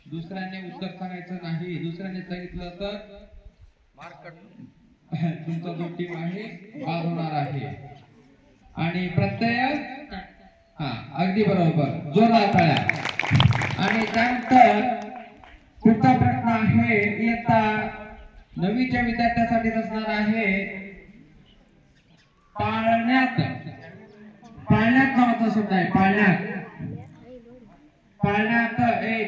दुसऱ्याने उत्तर सांगायचं नाही. दुसऱ्याने सांगितलं तर तुमचा जो टीम आहे बाद होणार आहे. आणि प्रत्यय हा अगदी बरोबर, जोरदार टाळ्या. आणि त्यानंतर पुढचा प्रश्न आहे इयत्ता 9वीच्या विद्यार्थ्यासाठी असणार आहे. पाळण्यात पाळण्यात नावाचा शब्द आहे. पाळण्यात पाळण्यात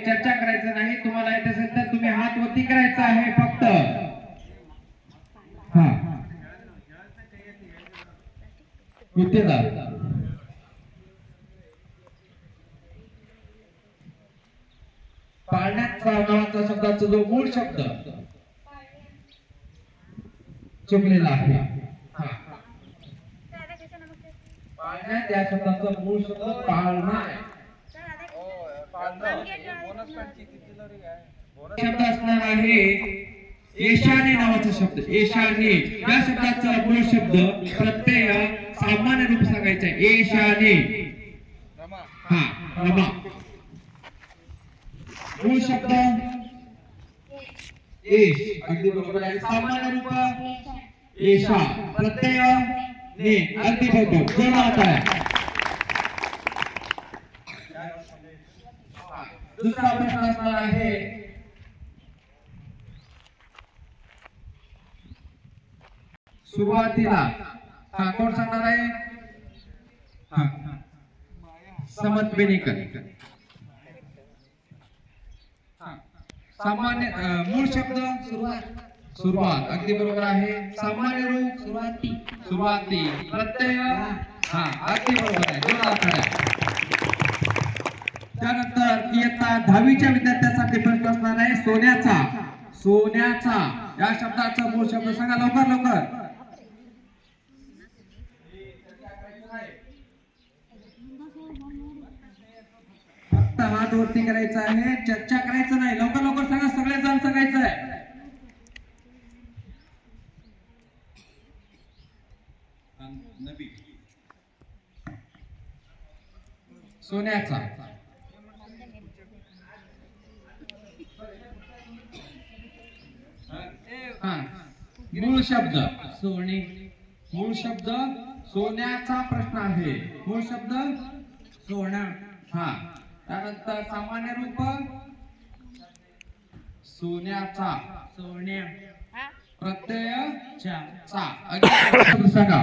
चर्चा करायचं नाही. तुम्हाला येत असेल तर तुम्ही हात वरती करायचा आहे फक्त. हा गुत्तेदार पाळण्यात नावाचा शब्दाचा जो मूळ शब्द चुकलेला आहे. पाळण्यात या शब्दाचा मूळ शब्द पाळणा आहे. शब्द असणार आहे ईशान्य नावाचा शब्द. ईशान्य या शब्दाचा मूळ शब्द प्रत्यय सामान्य रूप सांगायचा आहे. ईशान्य हा रमा. मूळ शब्द ईश अगदी बरोबर आहे. सामान्य रूप ईशा, प्रत्यय ने अगदी बरोबर. जोरात आहे. दुसरा प्रश्न असणार आहे सुरुवातीला. हा कोण सांगणार आहे? हा समत बेनेकर. सामान्य मूळ शब्द सुरुवात अगदी बरोबर आहे. सामान्य रूप सुरुवाती, प्रत्यय हा अगदी बरोबर आहे. जोरात टाळ्या. त्यानंतर इयत्ता 10वीच्या विद्यार्थ्यांसाठी प्रश्न असणार आहे सोन्याचा. सोन्याचा या शब्दाचा मूळ शब्द सांगा लवकर लवकर. फक्त हात वरती करायचा आहे, चर्चा करायचं नाही. लवकर लवकर सांगा, सगळे जण सांगायचं आहे. सोन्याचा मूळ शब्द सोने. मूळ शब्द सोन्याचा प्रश्न आहे. मूळ शब्द सोना. हा त्यानंतर सामान्य रूप सोन्याचा, सोन्या, प्रत्यय चा. अगदी सांगा.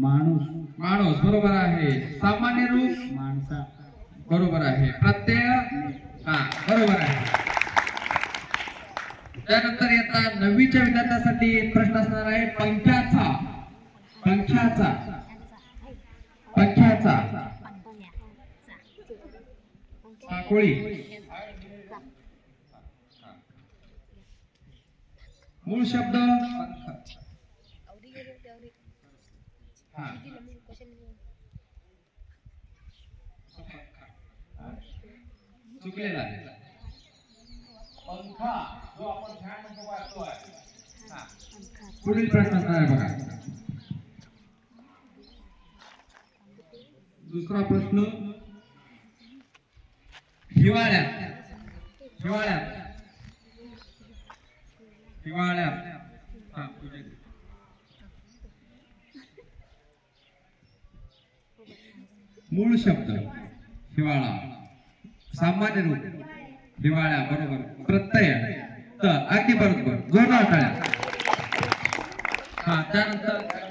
माणूस. माणूस बरोबर आहे. सामान्य रूप माणसा बरोबर आहे. प्रत्यय हा बरोबर आहे. त्यानंतर येता 9वीच्या विद्यार्थ्यांसाठी प्रश्न असणार आहे पंख्याचा. पंख्याचा पंख्याचा कोळी. मूळ शब्द चुकलेला आहे. पंखा जो आपण फॅन म्हणतो वाजतोय. पुढील प्रश्न असणार आहे बघा. दुसरा प्रश्न हिवाळ्यात. हिवाळ्यात हिवाळ्यात मूळ शब्द हिवाळा, सामान्य रूप हिवाळ्या बरोबर. प्रत्यय तर अगदी बरोबर. जोरदार टाळ्या. हा त्यानंतर